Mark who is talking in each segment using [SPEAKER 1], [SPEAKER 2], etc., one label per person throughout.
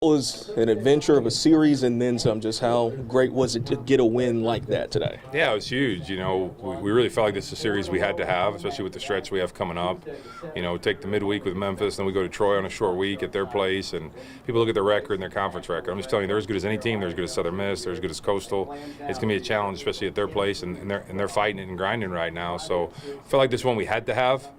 [SPEAKER 1] Was an adventure of a series and then some. Just how great was it to get a win like that today?
[SPEAKER 2] Yeah, it was huge. We really felt like this is a series we had to have, especially with the stretch we have coming up. Take the midweek with Memphis, then we go to Troy on a short week at their place, and people look at their record and their conference record. I'm just telling you, they're as good as any team. They're as good as Southern Miss. They're as good as Coastal. It's going to be a challenge, especially at their place, and they're fighting it and grinding right now. So I felt like this one we had to have.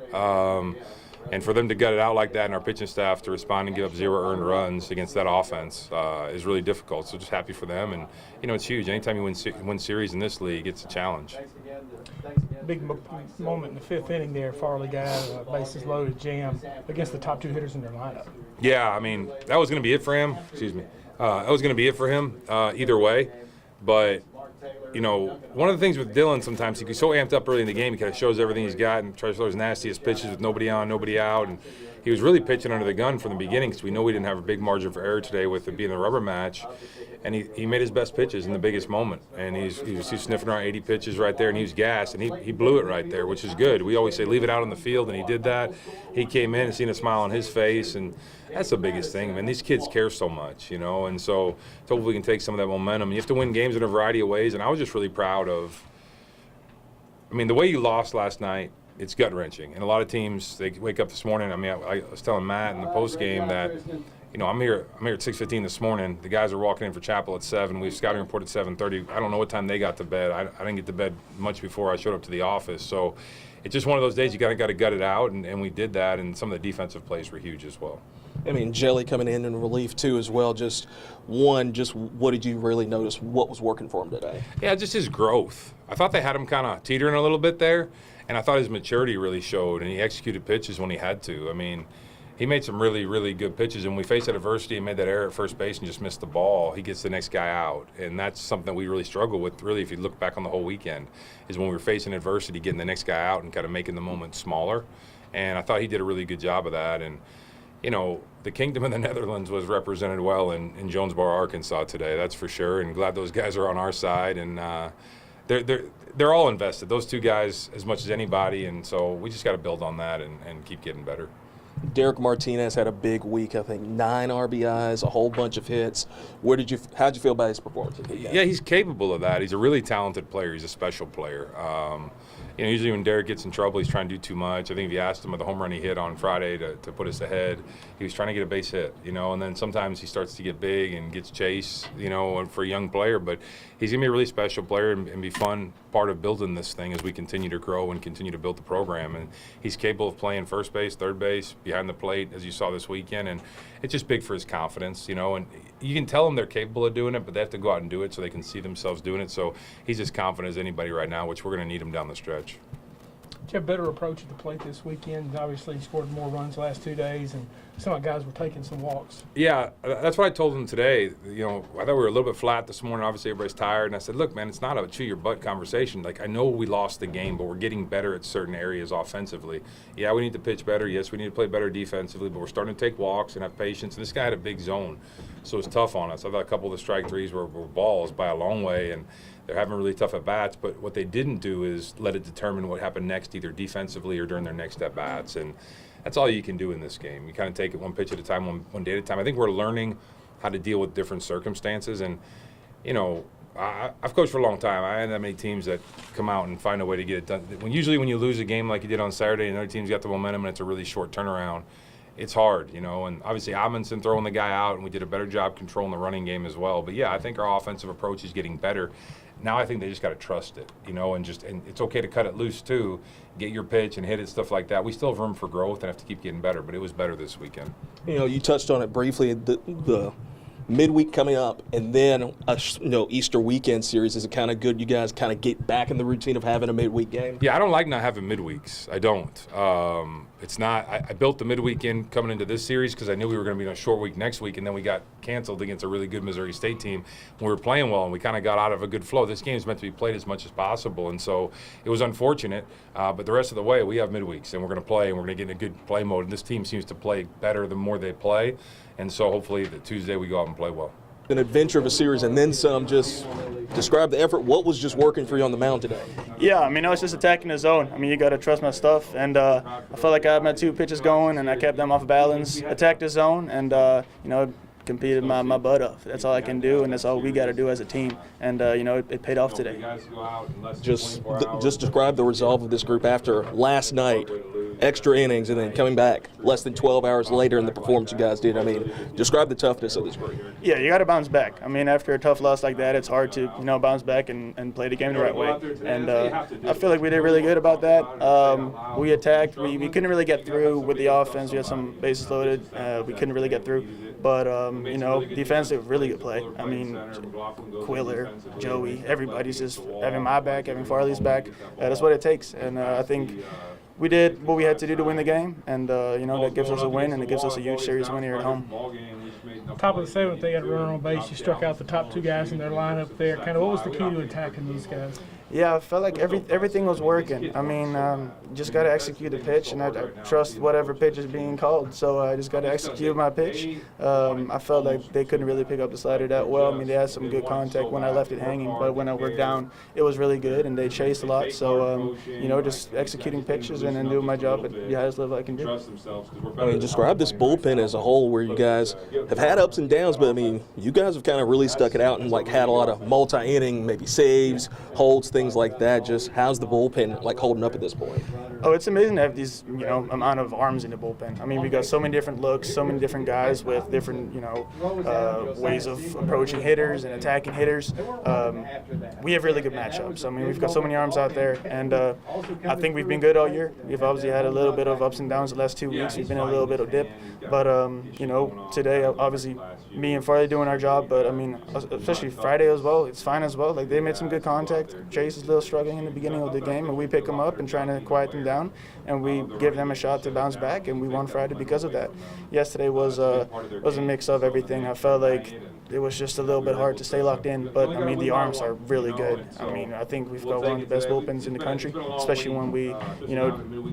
[SPEAKER 2] And for them to gut it out like that and our pitching staff to respond and give up 0 earned runs against that offense is really difficult. So just happy for them. And, it's huge. Anytime you win series in this league, it's a challenge.
[SPEAKER 3] Big moment in the 5th inning there. Farley got out of bases loaded jam against the top 2 hitters in their lineup.
[SPEAKER 2] Yeah, that was going to be it for him. Excuse me. That was going to be it for him either way. But one of the things with Dylan, sometimes he gets so amped up early in the game, he kind of shows everything he's got and tries to throw his nastiest pitches with nobody on, nobody out. And he was really pitching under the gun from the beginning because we know we didn't have a big margin for error today with it being a rubber match. And he made his best pitches in the biggest moment. And he was sniffing around 80 pitches right there, and he was gassed, and he blew it right there, which is good. We always say leave it out on the field, and he did that. He came in and seen a smile on his face, and that's the biggest thing. These kids care so much, and so hopefully we can take some of that momentum. You have to win games in a variety of ways, and I was just really proud of the way you lost last night. It's gut-wrenching. And a lot of teams, they wake up this morning. I was telling Matt in the post-game that, I'm here at 6:15 this morning. The guys are walking in for chapel at 7. We have scouting report at 7:30. I don't know what time they got to bed. I didn't get to bed much before I showed up to the office. So it's just one of those days you got to gut it out, and we did that, and some of the defensive plays were huge as well.
[SPEAKER 1] Jelle coming in relief too as well. Just what did you really notice? What was working for him today?
[SPEAKER 2] Yeah, just his growth. I thought they had him kind of teetering a little bit there, and I thought his maturity really showed, and he executed pitches when he had to. He made some really, really good pitches, and when we faced adversity and made that error at first base and just missed the ball, he gets the next guy out. And that's something that we really struggle with, really, if you look back on the whole weekend, is when we were facing adversity, getting the next guy out and kind of making the moment smaller. And I thought he did a really good job of that. And, the Kingdom of the Netherlands was represented well in Jonesboro, Arkansas today, that's for sure. And glad those guys are on our side. And they're all invested, those 2 guys, as much as anybody. And so we just got to build on that and keep getting better.
[SPEAKER 1] Derek Martinez had a big week, I think 9 RBIs, a whole bunch of hits. How'd you feel about his performance?
[SPEAKER 2] Yeah, he's capable of that. He's a really talented player. He's a special player. Usually when Derek gets in trouble, he's trying to do too much. I think if you asked him with the home run he hit on Friday to put us ahead, he was trying to get a base hit, and then sometimes he starts to get big and gets chased, for a young player. But he's going to be a really special player and be fun part of building this thing as we continue to grow and continue to build the program. And he's capable of playing first base, third base, behind the plate, as you saw this weekend. And it's just big for his confidence, and you can tell them they're capable of doing it, but they have to go out and do it so they can see themselves doing it. So he's as confident as anybody right now, which we're going to need him down the stretch.
[SPEAKER 3] Did you have a better approach at the plate this weekend? Obviously, you scored more runs the last 2 days, and some of the guys were taking some walks.
[SPEAKER 2] Yeah, that's what I told them today. I thought we were a little bit flat this morning. Obviously, everybody's tired. And I said, look, man, it's not a chew-your-butt conversation. I know we lost the game, but we're getting better at certain areas offensively. Yeah, we need to pitch better. Yes, we need to play better defensively, but we're starting to take walks and have patience. And this guy had a big zone, so it's tough on us. I thought a couple of the strike threes were balls by a long way, and they're having really tough at-bats. But what they didn't do is let it determine what happened next, either defensively or during their next at-bats. And that's all you can do in this game. You kind of take it one pitch at a time, one day at a time. I think we're learning how to deal with different circumstances. And, I've coached for a long time. I haven't that many teams that come out and find a way to get it done. Usually when you lose a game like you did on Saturday and other teams got the momentum and it's a really short turnaround, it's hard, and obviously Amundsen throwing the guy out, and we did a better job controlling the running game as well. But, yeah, I think our offensive approach is getting better. Now I think they just got to trust it, and it's okay to cut it loose too, get your pitch and hit it, stuff like that. We still have room for growth and have to keep getting better, but it was better this weekend.
[SPEAKER 1] You touched on it briefly, the midweek coming up, and then Easter weekend series. Is it kind of good you guys kind of get back in the routine of having a midweek game?
[SPEAKER 2] Yeah, I don't like not having midweeks. I don't. It's not. I built the midweekend coming into this series because I knew we were going to be on a short week next week, and then we got canceled against a really good Missouri State team. We were playing well, and we kind of got out of a good flow. This game is meant to be played as much as possible, and so it was unfortunate. But the rest of the way, we have midweeks, and we're going to play, and we're going to get in a good play mode. And this team seems to play better the more they play, and so hopefully the Tuesday we go out and play well.
[SPEAKER 1] An adventure of a series and then some. Just describe the effort. What was just working for you on the mound today?
[SPEAKER 4] Yeah, I was just attacking the zone. You got to trust my stuff, and I felt like I had my 2 pitches going, and I kept them off balance, attacked the zone, and, competed my butt off. That's all I can do, and that's all we got to do as a team. And it paid off today.
[SPEAKER 1] Just describe the resolve of this group after last night, extra innings, and then coming back less than 12 hours later in the performance you guys did. I mean, describe the toughness of this group.
[SPEAKER 4] Yeah, you got to bounce back. I mean, after a tough loss like that, it's hard to bounce back and play the game the right way. And I feel like we did really good about that. We attacked. We couldn't really get through with the offense. We had some bases loaded. We couldn't really get through. But defensive, really good play. I mean, Quiller, Joey, everybody's just having my back, having Farley's back. That's what it takes. And I think we did what we had to do to win the game, and that gives us a win, and it gives us a huge series win here at home.
[SPEAKER 3] Top of the seventh, they had a runner on base. You struck out the top two guys in their lineup there. Kind of what was the key to attacking these guys?
[SPEAKER 4] Yeah, I felt like everything was working. I mean, just got to execute the pitch, and I trust whatever pitch is being called. So I just got to execute my pitch. I felt like they couldn't really pick up the slider that well. I mean, they had some good contact when I left it hanging, but when I worked down, it was really good, and they chased a lot. So, just executing pitches and then doing my job at the highest level I can do.
[SPEAKER 1] I mean, describe this bullpen as a whole, where you guys have had ups and downs, but I mean, you guys have kind of really stuck it out and had a lot of multi-inning, maybe saves, holds, things like that. Just how's the bullpen holding up at this point?
[SPEAKER 4] Oh, it's amazing to have these, amount of arms in the bullpen. I mean, we got so many different looks, so many different guys with different, ways of approaching hitters and attacking hitters. We have really good matchups. I mean, we've got so many arms out there, and I think we've been good all year. We've obviously had a little bit of ups and downs the last 2 weeks. We've been in a little bit of dip, but today, obviously, me and Farley doing our job. But I mean, especially Friday as well, it's fine as well. Like, they made some good contact. Chase is a little struggling in the beginning of the game, and we pick them up and trying to quiet them down, and we give them a shot to bounce back, and we won Friday because of that. Yesterday was a mix of everything. I felt like it was just a little bit hard to stay locked in, but I mean, the arms are really good. I mean, I think we've got one of the best bullpens in the country, especially when we,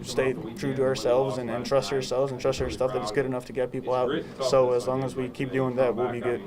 [SPEAKER 4] stay true to ourselves and trust ourselves and trust our stuff that it's good enough to get people out. So as long as we keep doing that, we'll be good.